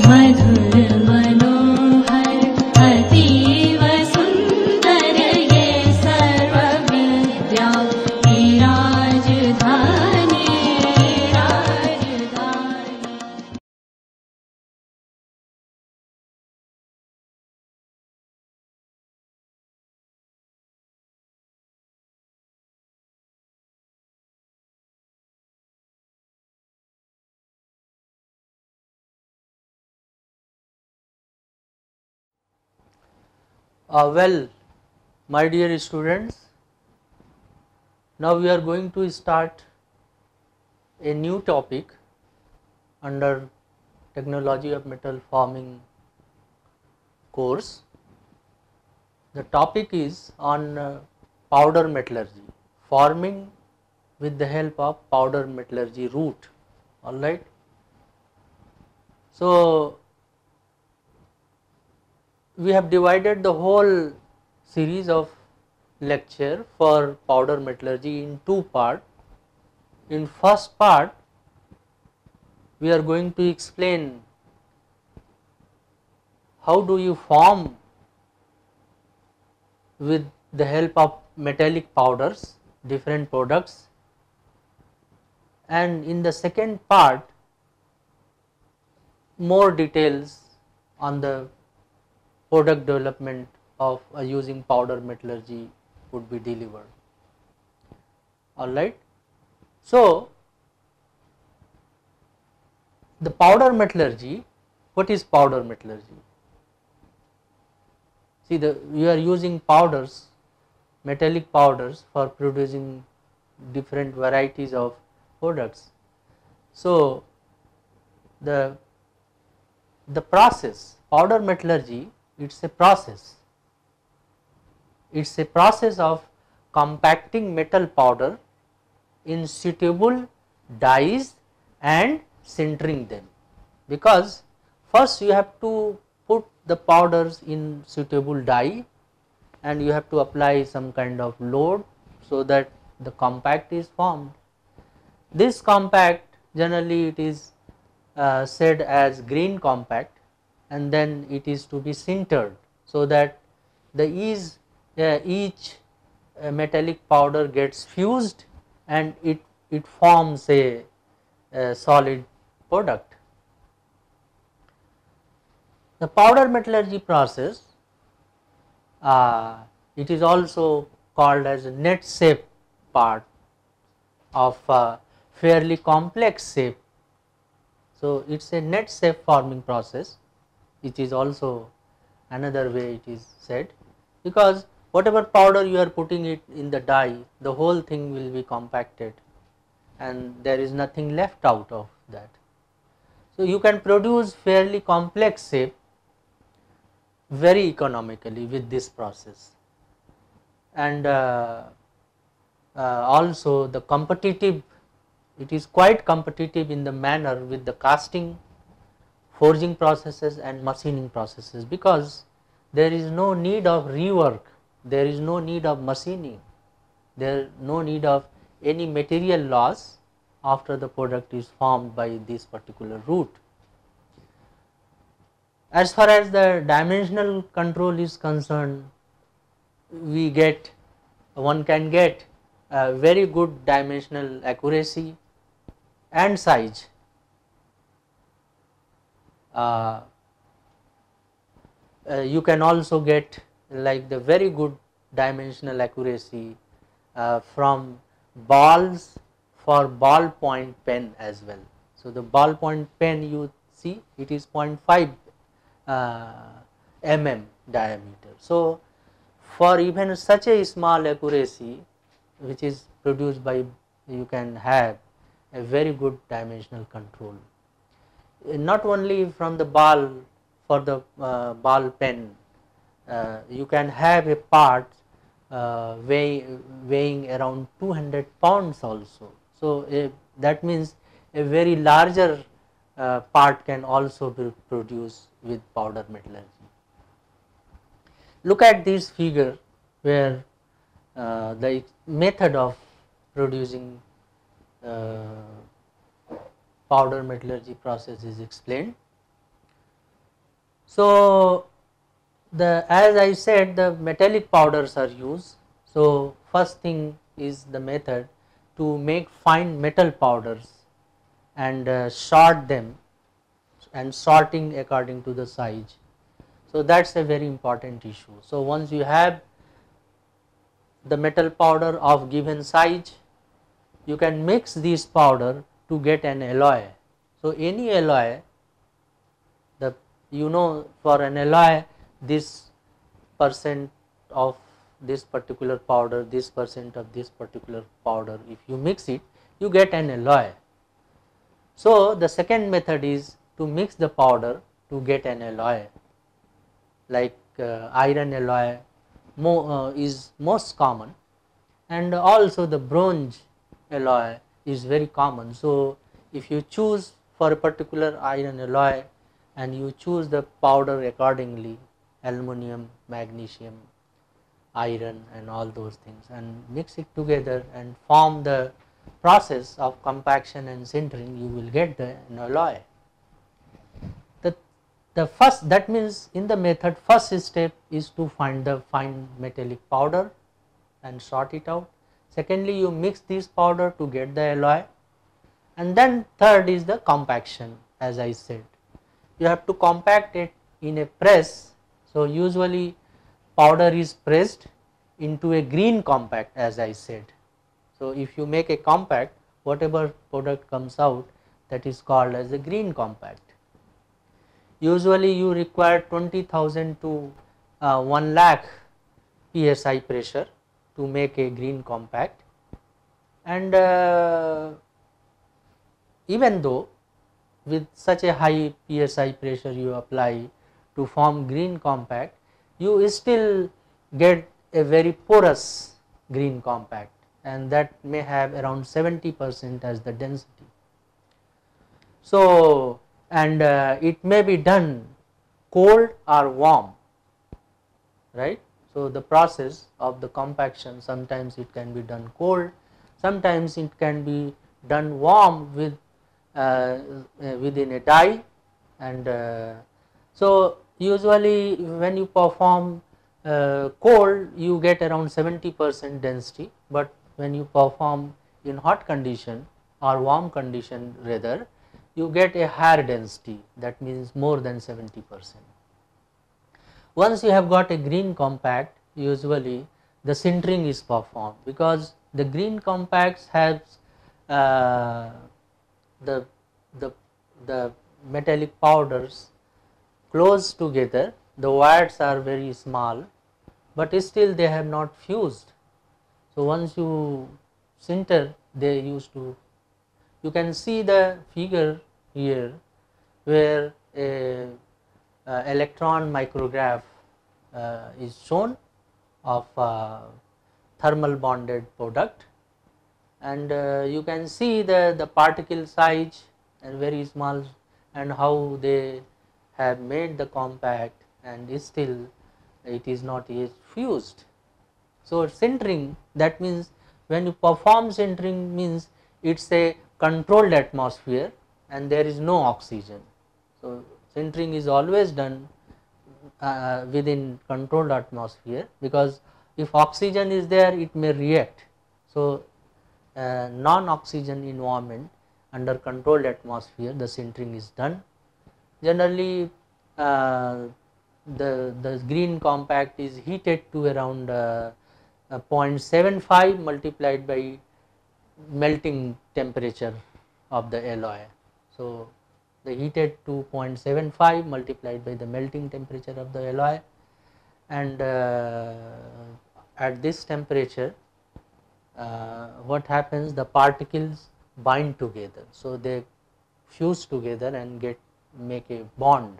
मधुर मनोहर अतीव सुंदर ये सर्व विद्या की राजधानी राजधानी। Well, my dear students, now we are going to start a new topic under Technology of Metal Forming course. The topic is on powder metallurgy, forming with the help of powder metallurgy route. All right. So, we have divided the whole series of lecture for powder metallurgy in two parts. In first part, we are going to explain how do you form with the help of metallic powders different products, and in the second part more details on the product development of using powder metallurgy would be delivered. All right. So, the powder metallurgy, what is powder metallurgy? See, we are using powders, metallic powders for producing different varieties of products. So, the process, powder metallurgy, it is a process. It is a process of compacting metal powder in suitable dyes and sintering them, because first you have to put the powders in suitable dye and you have to apply some kind of load so that the compact is formed. This compact generally it is said as green compact, and then it is to be sintered so that each metallic powder gets fused and it forms a solid product. The powder metallurgy process, it is also called as a net shape part of fairly complex shape. So, it is a net shape forming process, which is also another way it is said, because whatever powder you are putting it in the die, the whole thing will be compacted and there is nothing left out of that. So, you can produce fairly complex shape very economically with this process, and also the competitive, it is quite competitive in the manner with the casting, forging processes and machining processes, because there is no need of rework, there is no need of machining, there is no need of any material loss after the product is formed by this particular route. As far as the dimensional control is concerned, one can get very good dimensional accuracy and size. You can also get like the very good dimensional accuracy from balls for ballpoint pen as well. So, the ballpoint pen you see, it is 0.5 mm diameter. So, for even such a small accuracy which is produced by, you can have a very good dimensional control. Not only from the ball, for the ball pen, you can have a part weighing around 200 pounds also. So, that means a very larger part can also be produced with powder metallurgy. Look at this figure where the method of producing powder metallurgy process is explained. So, as I said, the metallic powders are used. So, first thing is the method to make fine metal powders and sort them, and sorting according to the size. So, that is a very important issue. So, once you have the metal powder of given size, you can mix this powder to get an alloy. So, any alloy, for an alloy, this percent of this particular powder, this percent of this particular powder, if you mix it, you get an alloy. So, the second method is to mix the powder to get an alloy, like iron alloy is most common, and also the bronze alloy is very common. So, if you choose for a particular iron alloy and you choose the powder accordingly, aluminum, magnesium, iron and all those things, and mix it together and form the process of compaction and sintering, you will get an alloy. The first, that means in the method, first step is to find the fine metallic powder and sort it out. Secondly, you mix this powder to get the alloy, and then third is the compaction. As I said, you have to compact it in a press. So, usually powder is pressed into a green compact, as I said. So, if you make a compact, whatever product comes out, that is called as a green compact. Usually you require 20,000 to 1 lakh psi pressure to make a green compact, and even though with such a high psi pressure you apply to form green compact, you still get a very porous green compact, and that may have around 70% as the density. So, and it may be done cold or warm, right. So, the process of the compaction, sometimes it can be done cold, sometimes it can be done warm with within a die, and so usually when you perform cold, you get around 70% density, but when you perform in hot condition or warm condition rather, you get a higher density, that means more than 70%. Once you have got a green compact, usually the sintering is performed, because the green compacts has the metallic powders close together, the wires are very small, but still they have not fused. So, once you sinter, they used to, you can see the figure here where a electron micrograph is shown of thermal bonded product, and you can see the particle size and very small, and how they have made the compact, and still it is not yet fused. So, sintering, that means when you perform sintering, means it is a controlled atmosphere and there is no oxygen. So, sintering is always done within controlled atmosphere, because if oxygen is there, it may react. So, non-oxygen environment under controlled atmosphere, the sintering is done. Generally the green compact is heated to around 0.75 multiplied by melting temperature of the alloy. So, the heated to 0.75 multiplied by the melting temperature of the alloy, and at this temperature what happens, the particles bind together. So, they fuse together and make a bond,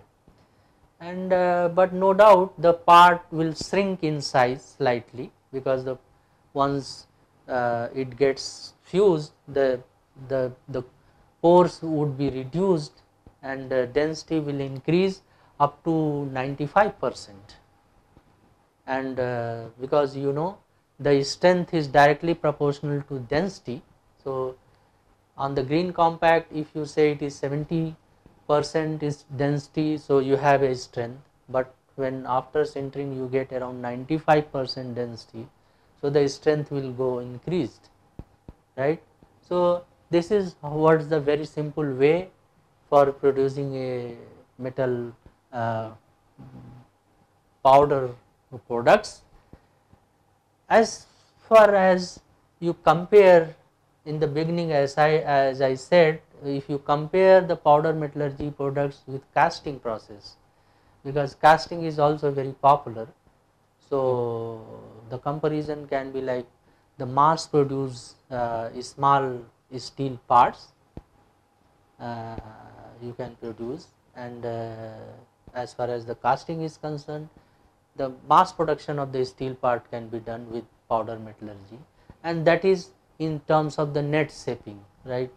and but no doubt the part will shrink in size slightly, because the once it gets fused, the pores would be reduced, and density will increase up to 95%, and because the strength is directly proportional to density. So, on the green compact, if you say it is 70% percent is density, so you have a strength, but when after sintering you get around 95% density, so the strength will go increased, right. So this is what's the very simple way for producing a metal powder products. As far as you compare in the beginning, as I said, if you compare the powder metallurgy products with casting process, because casting is also very popular, so the comparison can be like the mass produce small steel parts you can produce, and as far as the casting is concerned, the mass production of the steel part can be done with powder metallurgy, and that is in terms of the net shaping, right.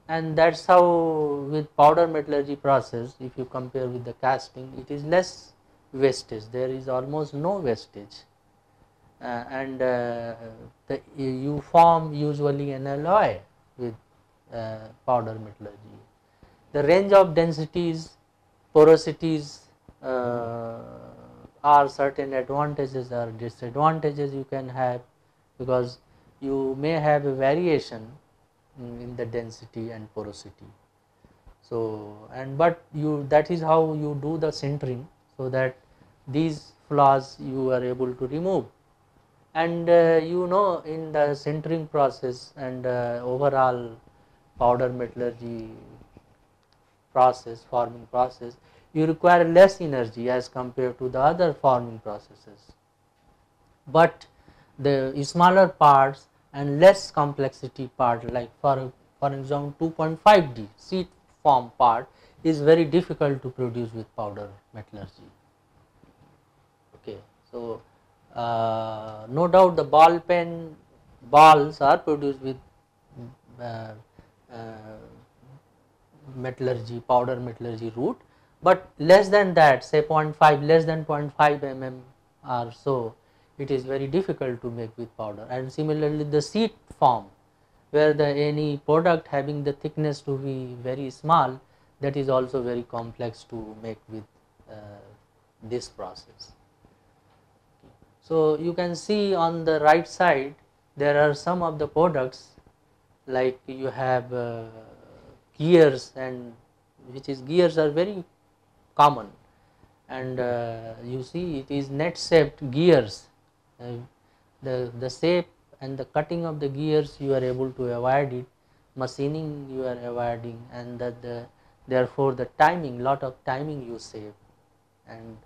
And that is how with powder metallurgy process, if you compare with the casting, it is less wastage, there is almost no wastage, and you form usually an alloy with powder metallurgy. The range of densities, porosities are certain advantages or disadvantages you can have, because you may have a variation in the density and porosity. So, and but you, that is how you do the sintering, so that these flaws you are able to remove. And you know, in the sintering process and overall powder metallurgy process, forming process, you require less energy as compared to the other forming processes, but the smaller parts and less complexity part, like for example 2.5D sheet form part is very difficult to produce with powder metallurgy. Okay, so no doubt the ball pen balls are produced with uh, uh, metallurgy, powder metallurgy route, but less than that, say 0.5, less than 0.5 mm or so, it is very difficult to make with powder. And similarly the sheet form, where the any product having the thickness to be very small, that is also very complex to make with this process. So you can see on the right side there are some of the products, like you have gears, and which is gears are very common, and you see it is net shaped gears, the shape and the cutting of the gears you are able to avoid it, machining you are avoiding, and that therefore the timing, lot of timing you save, and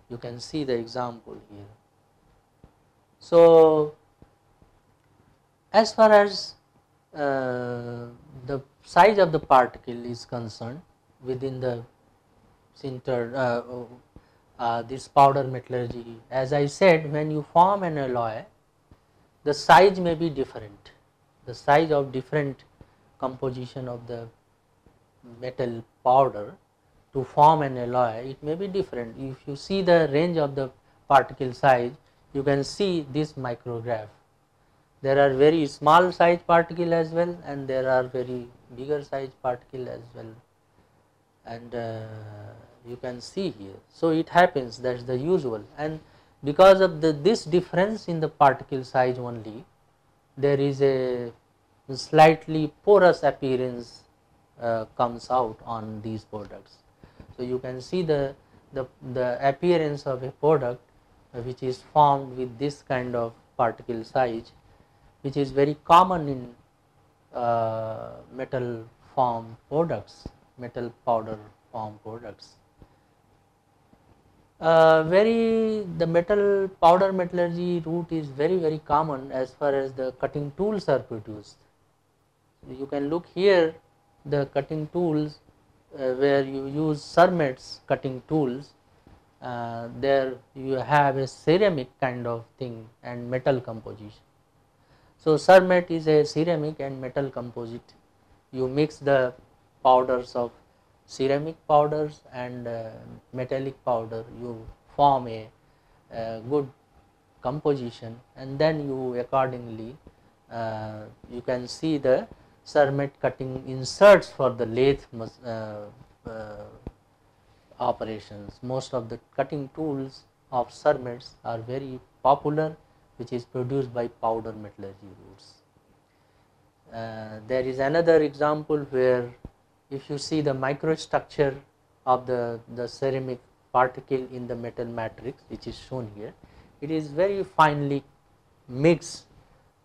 you can see the example here. So as far as the size of the particle is concerned within the sintered this powder metallurgy, as I said, when you form an alloy, the size may be different, the size of different composition of the metal powder to form an alloy, it may be different. If you see the range of the particle size, you can see this micrograph. There are very small size particle as well, and there are very bigger size particle as well, and you can see here. So it happens, that is the usual, and because of this difference in the particle size only, there is a slightly porous appearance comes out on these products. So you can see the appearance of a product which is formed with this kind of particle size, which is very common in metal form products, metal powder form products. The metal powder metallurgy route is very common as far as the cutting tools are produced. You can look here, the cutting tools where you use Surmet's cutting tools, there you have a ceramic kind of thing and metal composition. So Surmet is a ceramic and metal composite. You mix the powders of ceramic powders and metallic powder, you form a good composition, and then you accordingly you can see the Surmet cutting inserts for the lathe operations. Most of the cutting tools of cermets are very popular, which is produced by powder metallurgy routes. There is another example where if you see the microstructure of the ceramic particle in the metal matrix, which is shown here, it is very finely mixed,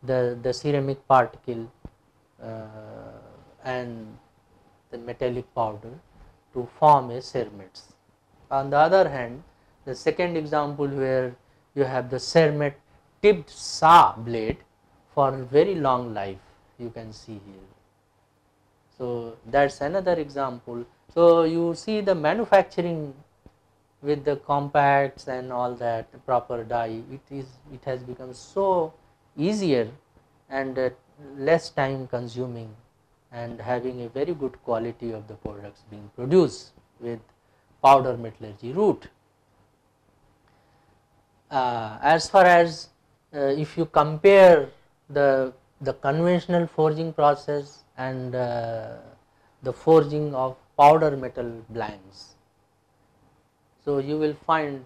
the ceramic particle and the metallic powder to form a cermets. On the other hand, the second example where you have the cermet tipped saw blade for very long life, you can see here. So that is another example. So you see the manufacturing with the compacts and all that, the proper die, it has become so easier and less time consuming, and having a very good quality of the products being produced with powder metallurgy route. As far as if you compare the conventional forging process and the forging of powder metal blanks, so you will find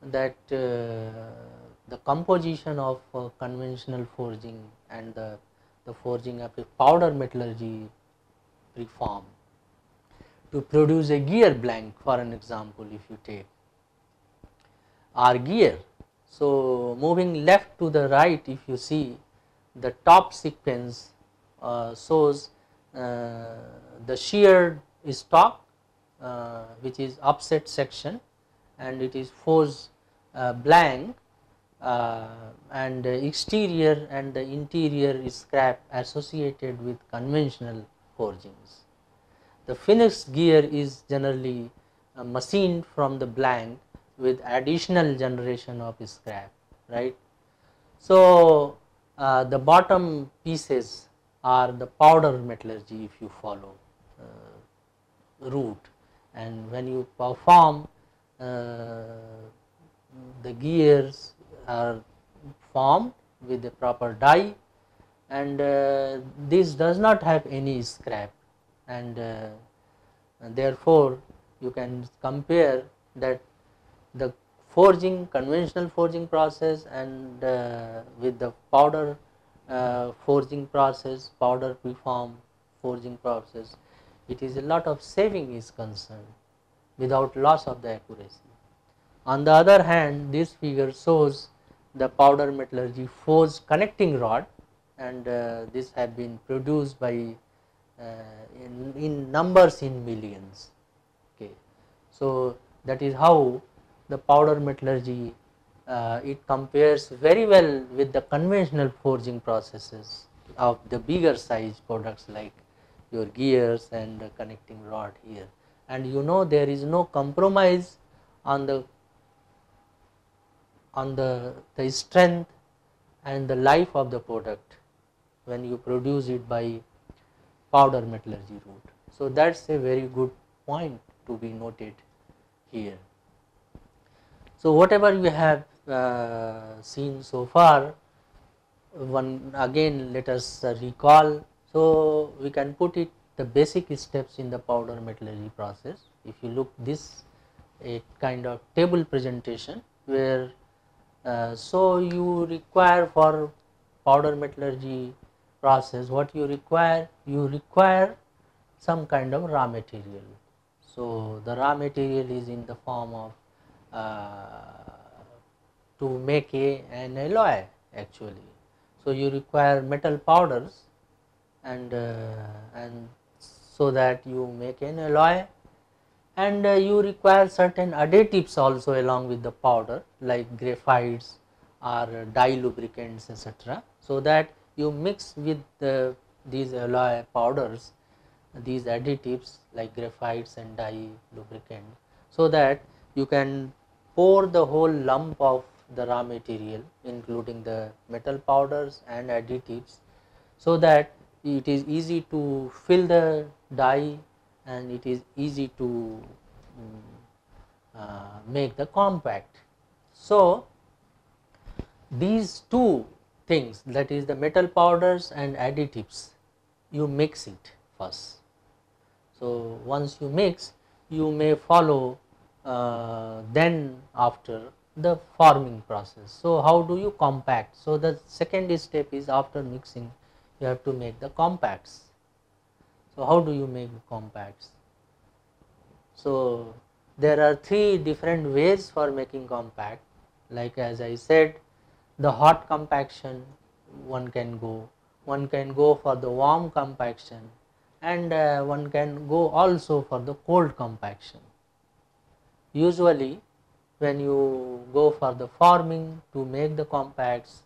that the composition of conventional forging and the forging of a powder metallurgy preform to produce a gear blank, for an example, if you take our gear. So moving left to the right, if you see the top sequence shows the sheared stock, which is upset section, and it is forged blank, and exterior and the interior is scrap associated with conventional forgings. The finished gear is generally machined from the blank with additional generation of scrap, right. So the bottom pieces are the powder metallurgy if you follow route, and when you perform the gears are formed with the proper die, and this does not have any scrap, and therefore you can compare that the forging, conventional forging process, and with the powder forging process, powder preform forging process, it is a lot of saving is concerned without loss of the accuracy. On the other hand, this figure shows the powder metallurgy forged connecting rod, and this have been produced by in numbers in millions. Okay. So that is how the powder metallurgy it compares very well with the conventional forging processes of the bigger size products like your gears and the connecting rod here. And you know, there is no compromise on the strength and the life of the product when you produce it by powder metallurgy route. So that is a very good point to be noted here. So whatever we have seen so far, one again let us recall. So we can put it the basic steps in the powder metallurgy process. If you look this a kind of table presentation where so you require for powder metallurgy process, what you require some kind of raw material. So the raw material is in the form of to make an alloy actually. So you require metal powders, and so that you make an alloy, and you require certain additives also along with the powder like graphites or dye lubricants, etc. So that you mix with these alloy powders these additives like graphites and dye lubricants, so that you can pour the whole lump of the raw material including the metal powders and additives, so that it is easy to fill the die and it is easy to make the compact. So these two things, that is the metal powders and additives, you mix it first. So once you mix, you may follow then after the forming process. So, how do you compact? So, the second step is after mixing you have to make the compacts. So, how do you make the compacts? So, there are three different ways for making compact, like as I said, the hot compaction one can go for the warm compaction, and one can go also for the cold compaction. Usually when you go for the forming to make the compacts,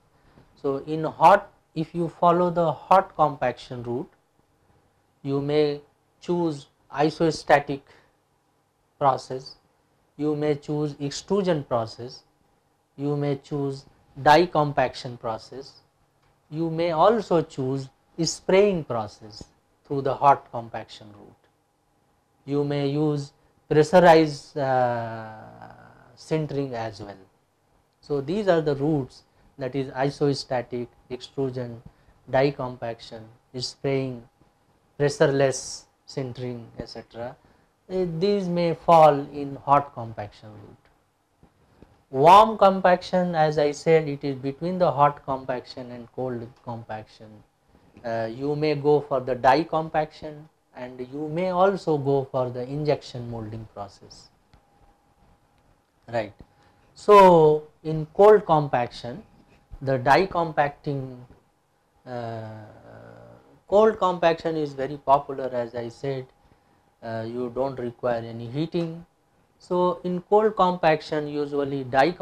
so in hot, if you follow the hot compaction route, you may choose isostatic process, you may choose extrusion process, you may choose die compaction process, you may also choose spraying process through the hot compaction route. You may use pressurized sintering as well. So, these are the routes, that is isostatic, extrusion, die compaction, spraying, pressureless sintering, etc. These may fall in hot compaction route. Warm compaction, as I said, it is between the hot compaction and cold compaction. You may go for the die compaction, and you may also go for the injection molding process, right. So, in cold compaction, the die compacting, cold compaction is very popular, as I said, you do not require any heating. So, in cold compaction usually die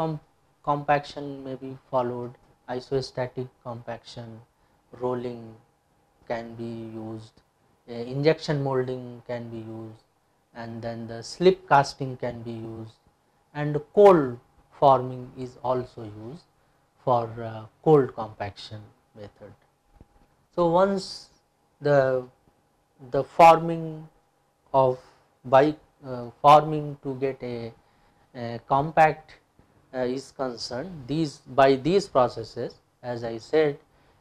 compaction may be followed, isostatic compaction, rolling can be used, injection molding can be used, and then the slip casting can be used, and cold forming is also used for cold compaction method. So, once the forming of by forming to get a compact is concerned, by these processes, as I said,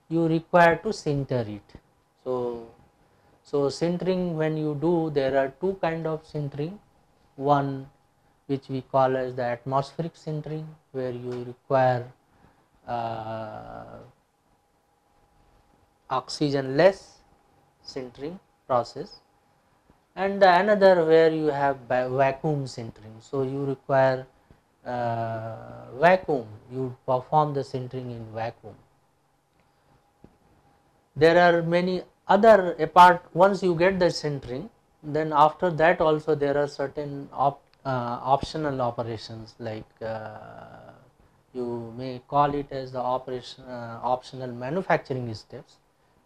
you require to sinter it. So, sintering, when you do, there are two kind of sintering, one which we call as the atmospheric sintering, where you require oxygen-less sintering process, and another where you have vacuum sintering. So, you require vacuum, you perform the sintering in vacuum. There are many other, apart, once you get the sintering, then after that also there are certain optional operations, like you may call it as the optional manufacturing steps,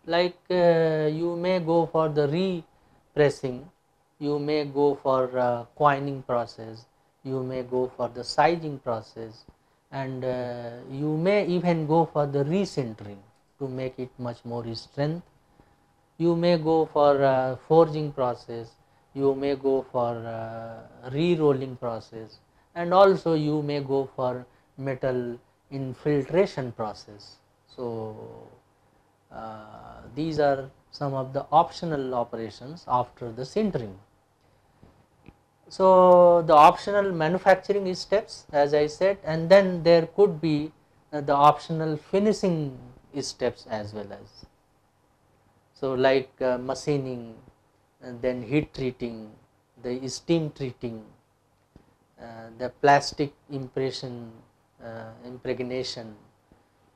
like you may go for the repressing, you may go for coining process, you may go for the sizing process, and you may even go for the resintering to make it much more strength. You may go for forging process, you may go for re-rolling process, and also you may go for metal infiltration process. So, these are some of the optional operations after the sintering. So, the optional manufacturing steps, as I said, and then there could be the optional finishing steps as well as. So, like machining, and then heat treating, the steam treating, the plastic impression, impregnation,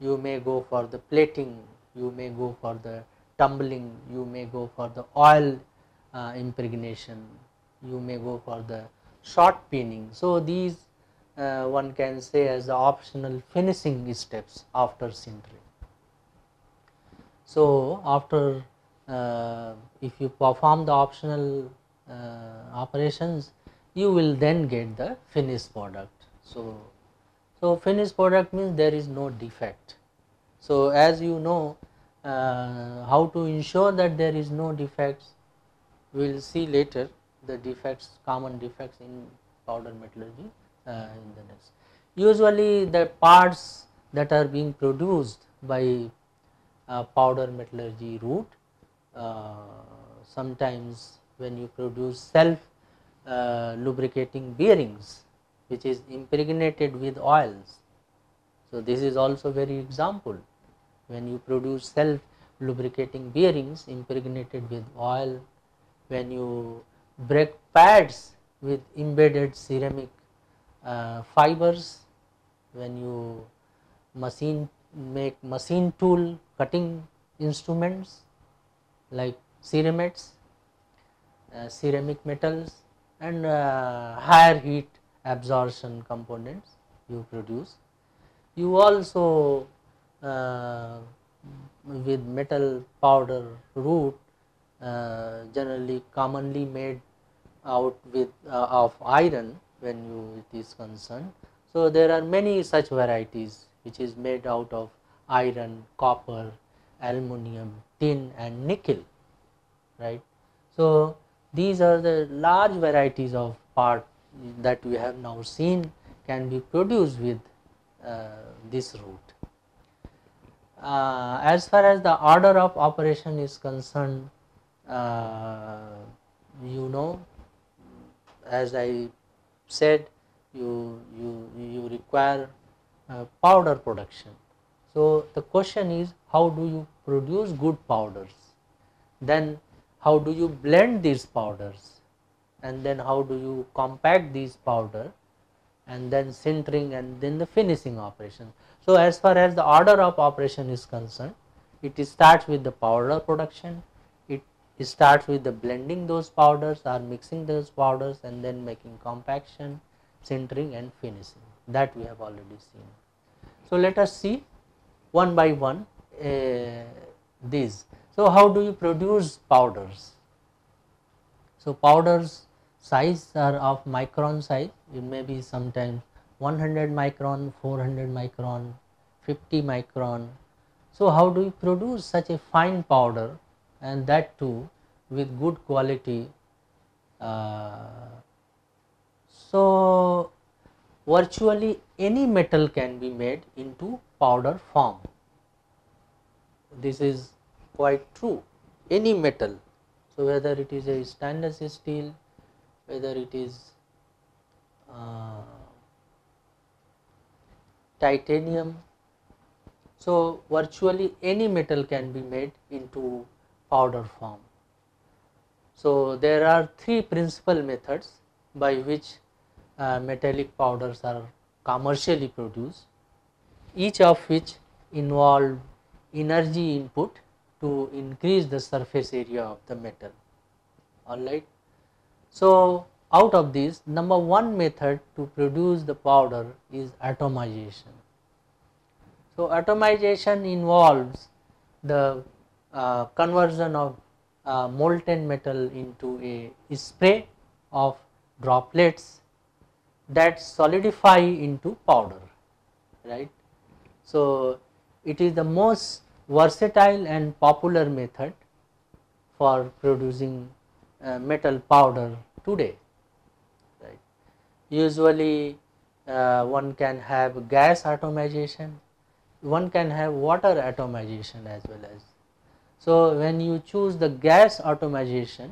you may go for the plating, you may go for the tumbling, you may go for the oil impregnation, you may go for the short pinning. So, these one can say as the optional finishing steps after sintering. So, after if you perform the optional operations, you will then get the finished product. So, finished product means there is no defect. So, as you know, how to ensure that there is no defects, we will see later the defects, common defects in powder metallurgy in the next. Usually the parts that are being produced by powder metallurgy route, sometimes when you produce self lubricating bearings which is impregnated with oils. So, this is also very example when you produce self lubricating bearings impregnated with oil, when you brake pads with embedded ceramic fibers, when you make machine tool cutting instruments like ceramics, ceramic metals, and higher heat absorption components you produce. You also with metal powder route generally commonly made out with of iron when it is concerned. So, there are many such varieties which is made out of iron, copper, aluminum, tin and nickel, right. So, these are the large varieties of part that we have now seen can be produced with this route. As far as the order of operation is concerned, you know, as I said, you require powder production. So, the question is how do you produce good powders, then how do you blend these powders, and then how do you compact these powder, and then sintering and then the finishing operation. So, as far as the order of operation is concerned, it starts with the powder production, it starts with the blending those powders or mixing those powders and then making compaction, sintering and finishing, that we have already seen. So, let us see one by one these. So, how do you produce powders? So, powders size are of micron size, it may be sometimes 100 micron, 400 micron, 50 micron. So, how do you produce such a fine powder and that too with good quality? So, virtually any metal can be made into powder form. This is quite true, any metal. So, whether it is a stainless steel, whether it is titanium. So, virtually any metal can be made into powder form. So, there are three principal methods by which metallic powders are commercially produced, each of which involve energy input to increase the surface area of the metal, alright. So, out of this, number one method to produce the powder is atomization. So, atomization involves the conversion of molten metal into a spray of droplets that solidify into powder, right. So, it is the most versatile and popular method for producing metal powder today, right. Usually one can have gas atomization, one can have water atomization as well as. So, when you choose the gas atomization,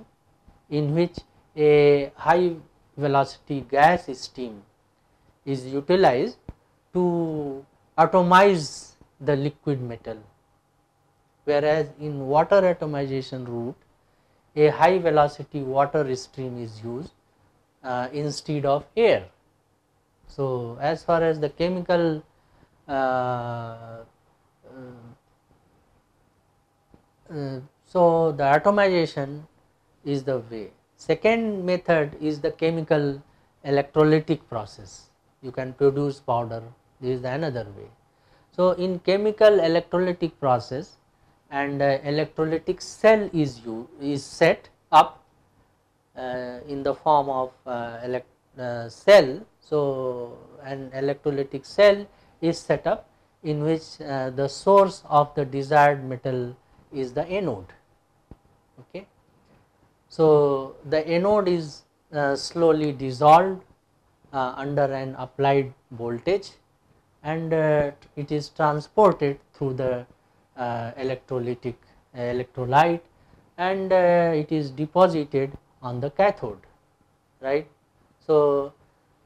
in which a high velocity gas stream is utilized to atomize the liquid metal, whereas in water atomization route a high velocity water stream is used instead of air. So, as far as the chemical so the atomization is the way. Second method is the chemical electrolytic process. You can produce powder, this is another way. So, in chemical electrolytic process, and electrolytic cell is set up in the form of cell. So, an electrolytic cell is set up in which the source of the desired metal is the anode. Okay. So, the anode is slowly dissolved under an applied voltage, and it is transported through the electrolyte, and it is deposited on the cathode. right. So,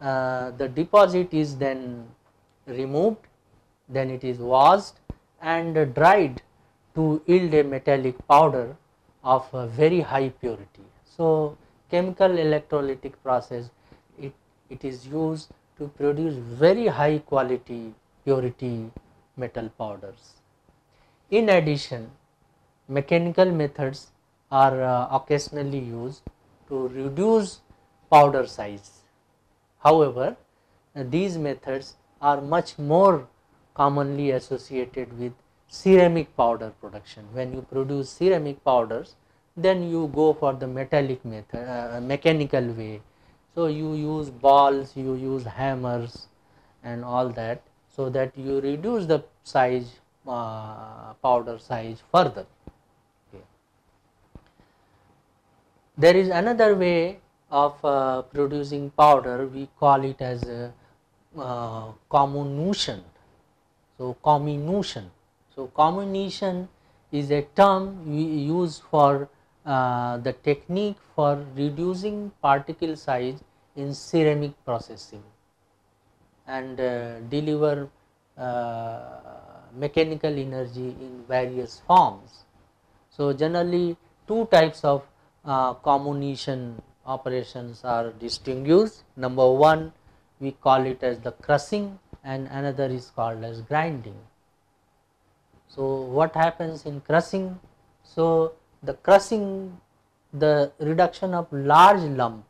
the deposit is then removed, then it is washed and dried to yield a metallic powder of a very high purity. So, chemical electrolytic process, it is used to produce very high quality purity metal powders. In addition, mechanical methods are occasionally used to reduce powder size. However, these methods are much more commonly associated with ceramic powder production. When you produce ceramic powders, then you go for the metallic method, mechanical way. So, you use balls, you use hammers and all that, so that you reduce the size, powder size further. Okay. There is another way of producing powder, we call it as a comminution. So, comminution. So, comminution is a term we use for the technique for reducing particle size in ceramic processing and deliver mechanical energy in various forms. So, generally two types of comminution operations are distinguished. Number one, we call it as the crushing and another is called as grinding. So, what happens in crushing? So, the crushing, the reduction of large lump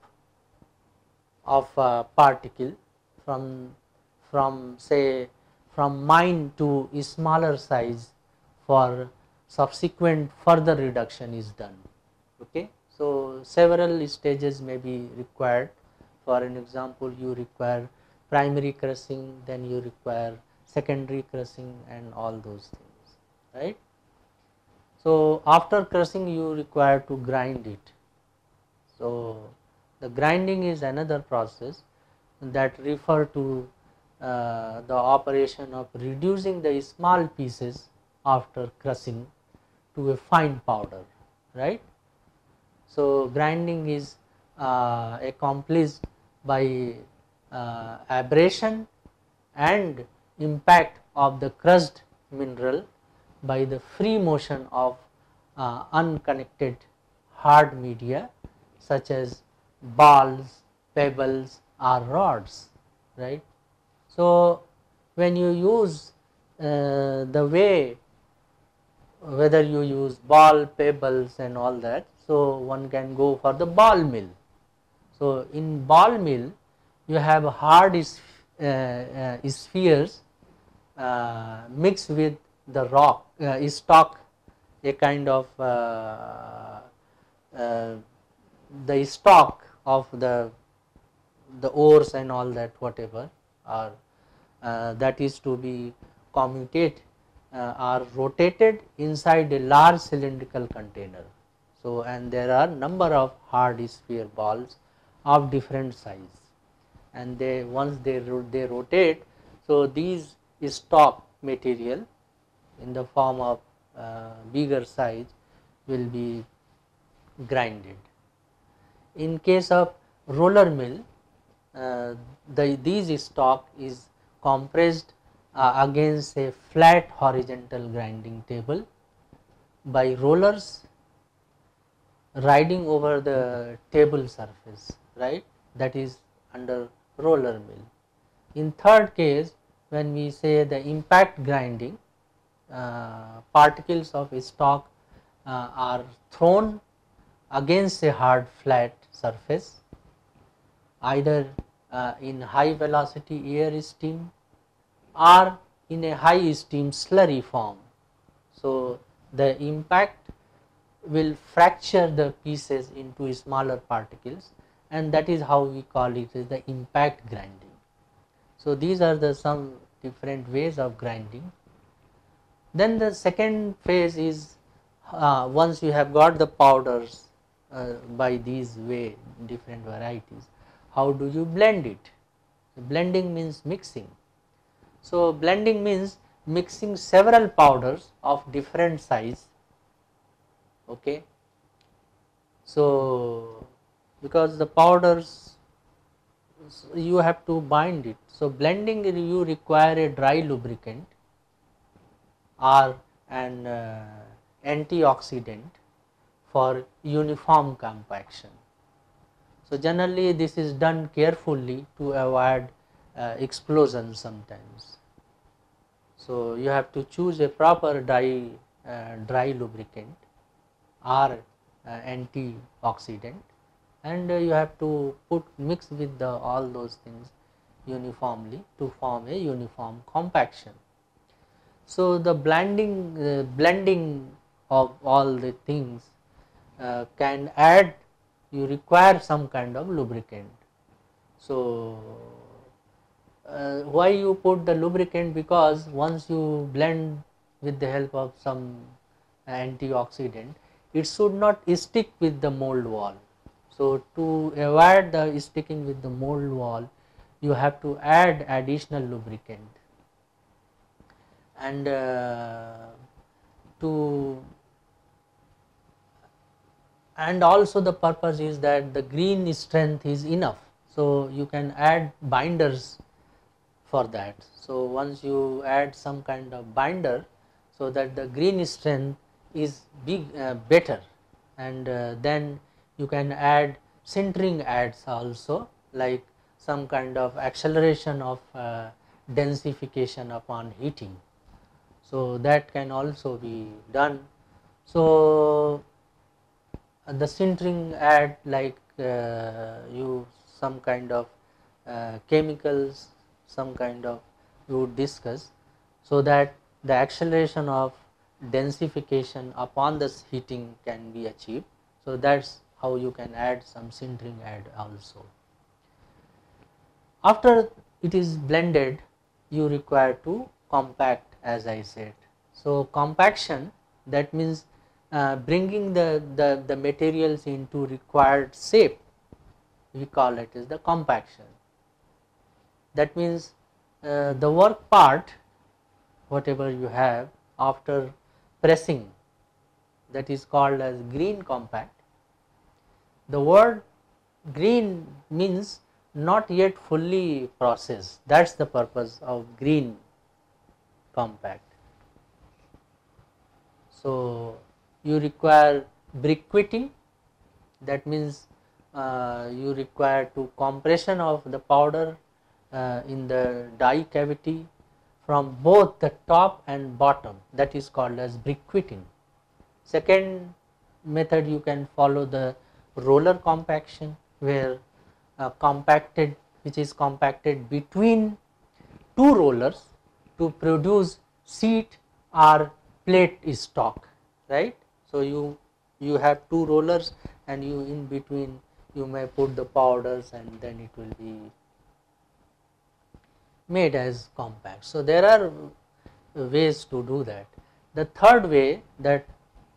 of particle from say from mine to a smaller size for subsequent further reduction is done. Okay. So, several stages may be required. For an example, you require primary crushing, then you require secondary crushing and all those things, right. So, after crushing you require to grind it. So, the grinding is another process that refer to the operation of reducing the small pieces after crushing to a fine powder, right. So, grinding is accomplished by abrasion and impact of the crushed mineral by the free motion of unconnected hard media such as balls, pebbles or rods, right. So, when you use the way, whether you use ball, pebbles and all that, so one can go for the ball mill. So, in ball mill you have hard spheres mixed with the rock stock, a kind of the stock of the ores and all that, whatever are that is to be commuted are rotated inside a large cylindrical container. So, and there are number of hard sphere balls of different size, and they once they rotate, so these stock material in the form of bigger size will be grinded. In case of roller mill, these stock is compressed against a flat horizontal grinding table by rollers riding over the table surface, right, that is under roller mill. In third case, when we say the impact grinding, particles of stock are thrown against a hard flat surface, either in high velocity air steam or in a high steam slurry form. So, the impact will fracture the pieces into smaller particles, and that is how we call it as the impact grinding. So, these are the some different ways of grinding. Then the second phase is once you have got the powders by these way different varieties, how do you blend it? Blending means mixing. So, blending means mixing several powders of different size. Okay. So, because the powders you have to bind it. So, blending you require a dry lubricant or an antioxidant for uniform compaction. So, generally this is done carefully to avoid explosion sometimes. So, you have to choose a proper dry lubricant or antioxidant, and you have to mix with all those things uniformly to form a uniform compaction. So, the blending of all the things can add, you require some kind of lubricant. So, why you put the lubricant? Because once you blend with the help of some antioxidant, it should not stick with the mold wall. So, to avoid the sticking with the mold wall, you have to add additional lubricant, and also the purpose is that the green strength is enough. So, you can add binders for that. So, once you add some kind of binder, so that the green strength is better, and then you can add sintering aids also, like some kind of acceleration of densification upon heating. So, that can also be done. So, the sintering add, like you some kind of chemicals, some kind of you would discuss, so that the acceleration of densification upon this heating can be achieved. So, that is how you can add some sintering add also. After it is blended, you require to compact, as I said. So, compaction, that means bringing the materials into required shape, we call it as the compaction. That means the work part, whatever you have after pressing, that is called as green compact. The word green means not yet fully processed, that is the purpose of green compact. So, you require briquetting, that means you require to compression of the powder in the die cavity from both the top and bottom, that is called as briquetting. Second method, you can follow the roller compaction, where which is compacted between two rollers to produce sheet or plate stock, right. So, you have two rollers, and you in between you may put the powders, and then it will be made as compact. So, there are ways to do that. The third way that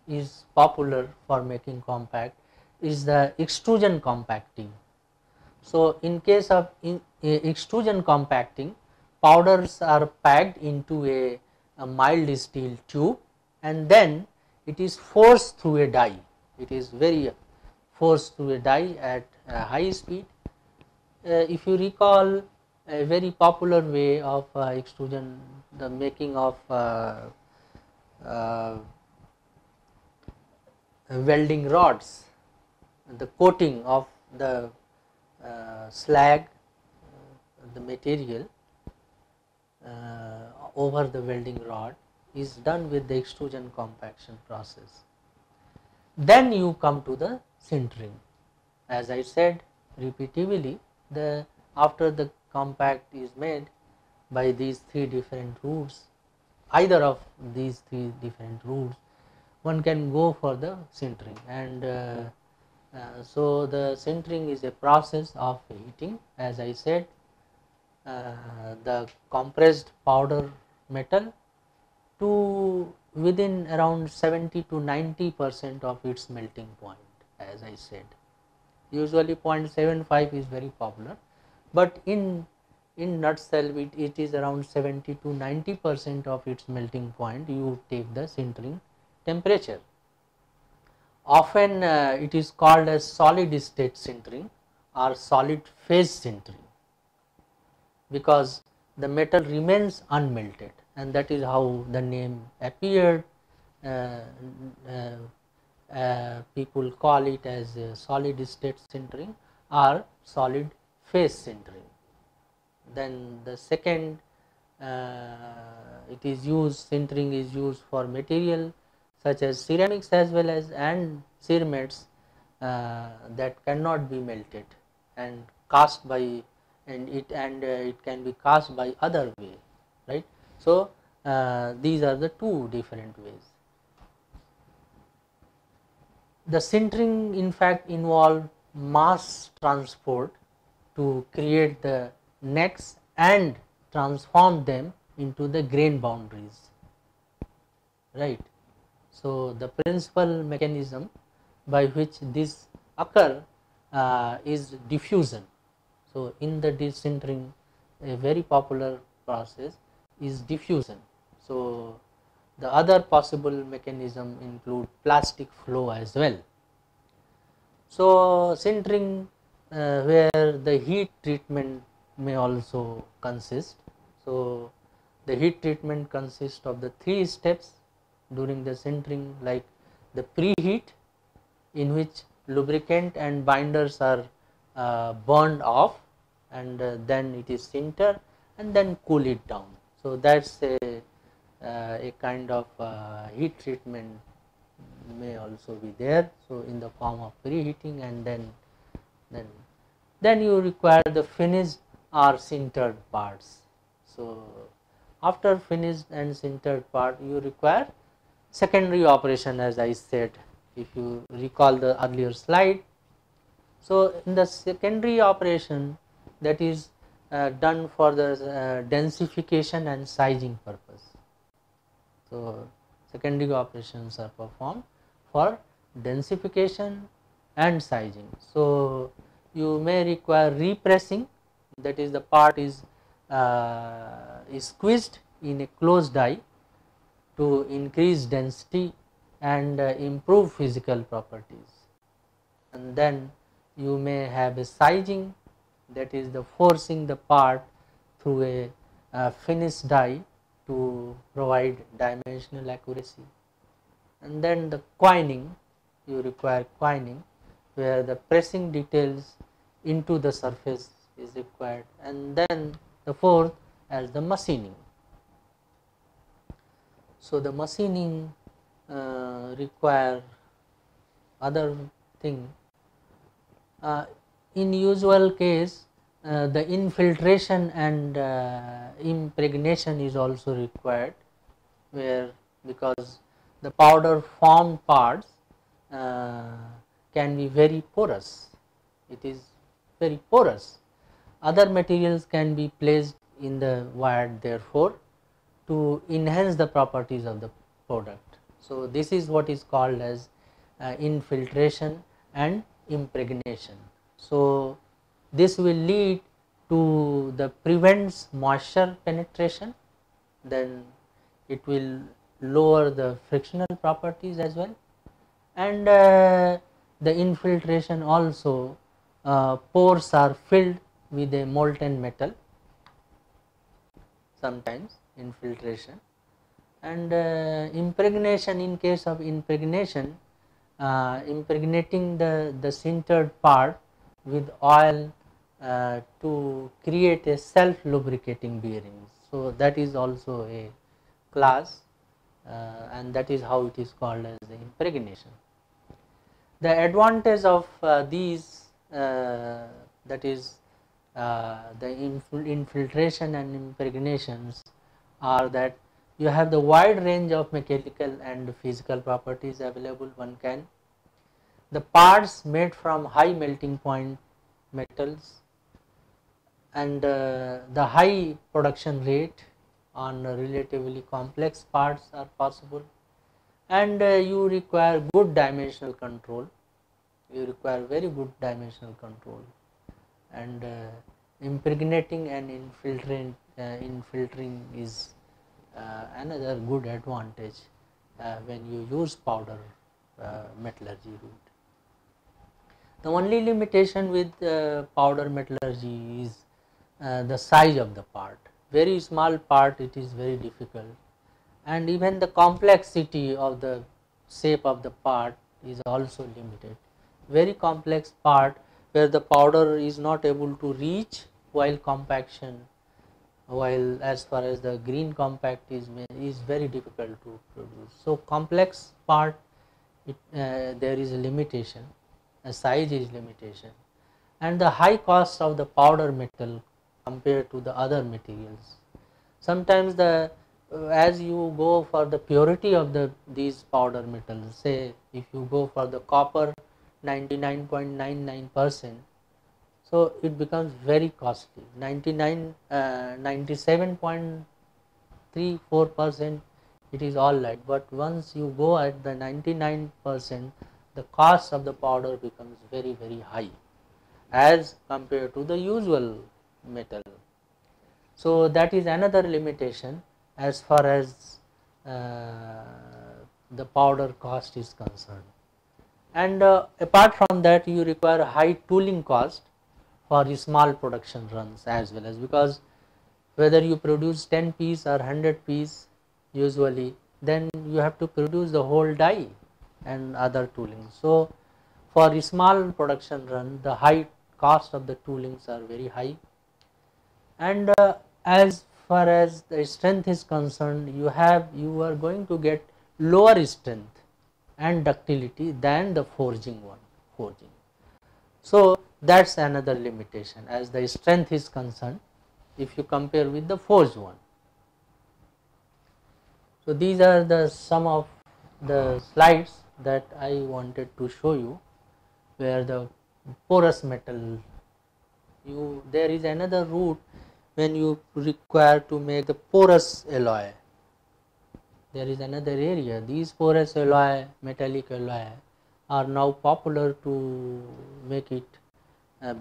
is popular for making compact is the extrusion compacting. So, in case of extrusion compacting, powders are packed into a mild steel tube, and then it is forced through a die. It is very forced through a die at high speed. If you recall, a very popular way of extrusion, the making of welding rods, the coating of the slag, the material over the welding rod is done with the extrusion compaction process. Then you come to the sintering. As I said repetitively, after the compact is made by these three different routes, either of these three different routes, one can go for the sintering, and so the sintering is a process of heating, as I said, the compressed powder metal to within around 70 to 90% of its melting point, as I said. Usually 0.75 is very popular, but in nutshell it is around 70 to 90% of its melting point. You take the sintering temperature. Often it is called as solid state sintering or solid phase sintering. because the metal remains unmelted, and that is how the name appeared. Uh, People call it as solid state sintering or solid phase sintering. Then the second, it is used, sintering is used for material such as ceramics as well as and ceramides that cannot be melted and cast by, and it can be cast by other way, right. So these are the two different ways. The sintering in fact involve mass transport to create the necks and transform them into the grain boundaries, right. So the principal mechanism by which this occur is diffusion. So in the sintering, a very popular process is diffusion. So the other possible mechanism include plastic flow as well. So sintering where the heat treatment may also consist. So the heat treatment consists of the three steps during the sintering, like the preheat, in which lubricant and binders are burned off, and then it is sinter and then cool it down. So that's a kind of heat treatment may also be there. So in the form of preheating, and then you require the finished or sintered parts. So after finished and sintered part, you require secondary operation, as I said, if you recall the earlier slide. So in the secondary operation, that is done for the densification and sizing purpose. So secondary operations are performed for densification and sizing. So you may require repressing, that is the part is squeezed in a closed die to increase density and improve physical properties. And then you may have a sizing, that is the forcing the part through a finished die to provide dimensional accuracy. And then the coining, you require coining, where the pressing details into the surface is required. And then the fourth as the machining. So the machining require other thing. In usual case, the infiltration and impregnation is also required, where because the powder formed parts can be very porous, it is very porous. Other materials can be placed in the wire, therefore to enhance the properties of the product. So this is what is called as infiltration and impregnation. So this will lead to the prevents moisture penetration, then it will lower the frictional properties as well, and the infiltration also, pores are filled with a molten metal sometimes, infiltration. And impregnation, in case of impregnation, impregnating the sintered part with oil to create a self lubricating bearings. So that is also a class, and that is how it is called as the impregnation. The advantage of these, that is the infiltration and impregnations, are that you have the wide range of mechanical and physical properties available. One can, the parts made from high melting point metals, and the high production rate on relatively complex parts are possible, and you require good dimensional control, you require very good dimensional control, and impregnating and infiltrating is another good advantage when you use powder metallurgy route. The only limitation with powder metallurgy is the size of the part. Very small part, it is very difficult, and even the complexity of the shape of the part is also limited. Very complex part where the powder is not able to reach while compaction, while as far as the green compact is very difficult to produce. So complex part, there is a limitation, a size is limitation, and the high cost of the powder metal compared to the other materials. Sometimes the as you go for the purity of these powder metals, say if you go for the copper 99.99%, so it becomes very costly. 97.34% it is all right, but once you go at the 99%, the cost of the powder becomes very high as compared to the usual metal. So that is another limitation as far as the powder cost is concerned. And apart from that, you require high tooling cost for small production runs as well, as because whether you produce 10 piece or 100 piece usually, then you have to produce the whole die and other tooling. So for a small production run, the high cost of the toolings are very high, and as far as the strength is concerned, you are going to get lower strength and ductility than the forging. So that's another limitation as the strength is concerned if you compare with the forged one. So these are the some of the slides that I wanted to show you, where the porous metal, there is another route when you require to make the porous alloy. There is another area. These porous alloy, metallic alloy are now popular to make it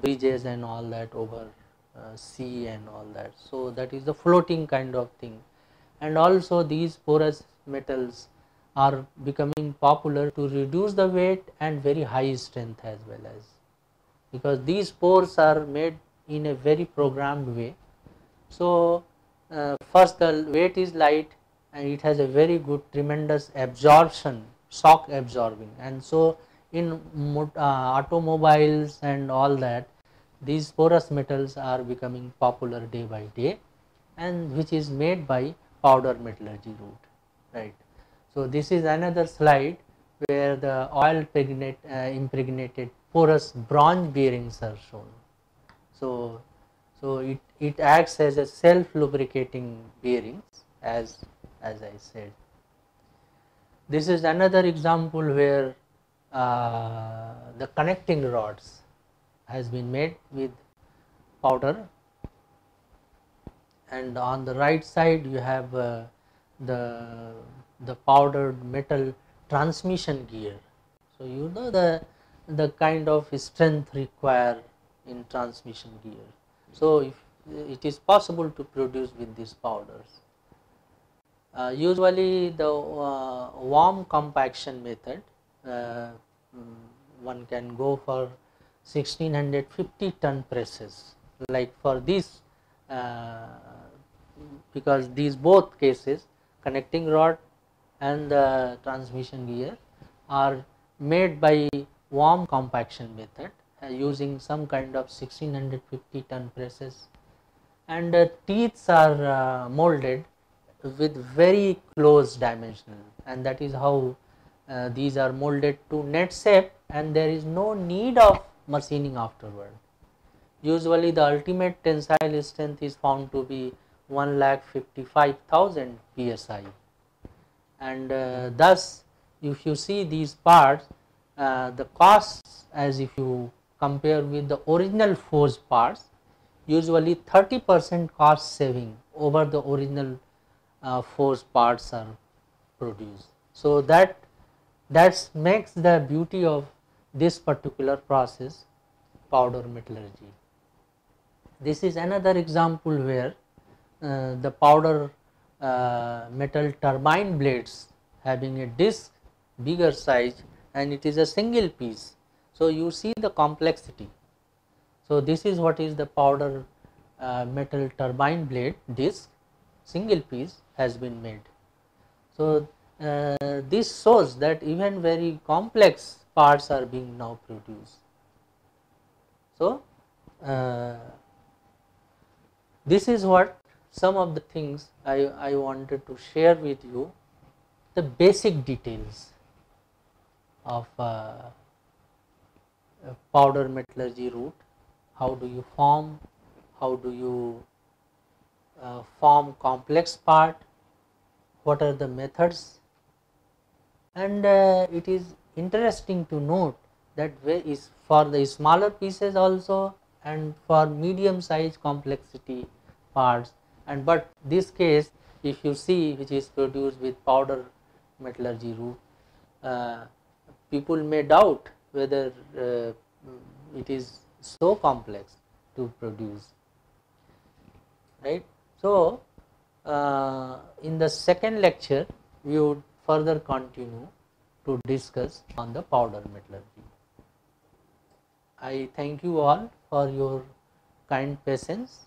bridges and all that over sea and all that. So that is the floating kind of thing. And also these porous metals are becoming popular to reduce the weight and very high strength as well, as because these pores are made in a very programmed way. So first the weight is light and it has a very good tremendous absorption, shock absorbing, and so in automobiles and all that, these porous metals are becoming popular day by day, and which is made by powder metallurgy route, right. So this is another slide where the oil impregnated porous bronze bearings are shown. So it acts as a self lubricating bearings, as I said. This is another example where the connecting rods has been made with powder, and on the right side you have the powdered metal transmission gear. So you know the kind of strength required in transmission gear. So if it is possible to produce with these powders. Usually the warm compaction method, one can go for 1650 ton presses, like for this, because these both cases, connecting rod and the transmission gear, are made by warm compaction method using some kind of 1650 ton presses, and teeths are molded with very close dimensional, and that is how these are molded to net shape, and there is no need of machining afterward. Usually the ultimate tensile strength is found to be 1,55,000 psi, and thus if you see these parts, the costs, as if you compare with the original forged parts, usually 30% cost saving over the original forged parts are produced. So that makes the beauty of this particular process, powder metallurgy. This is another example where the powder metal turbine blades having a disc bigger size, and it is a single piece. So you see the complexity. So this is what is the powder metal turbine blade disc, single piece has been made. So, this shows that even very complex parts are being now produced. So, this is what some of the things I wanted to share with you, the basic details of powder metallurgy route. How do you form, how do you form complex part, what are the methods, and it is interesting to note that is for the smaller pieces also and for medium size complexity parts, and but this case if you see which is produced with powder metallurgy route, people may doubt whether it is so complex to produce, right. So, in the second lecture we would further continue to discuss on the powder metallurgy. I thank you all for your kind patience,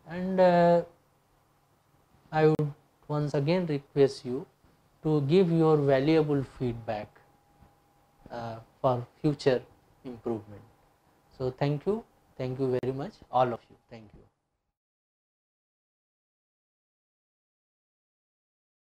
and I would once again request you to give your valuable feedback for future improvement. So, thank you very much all of you, thank you.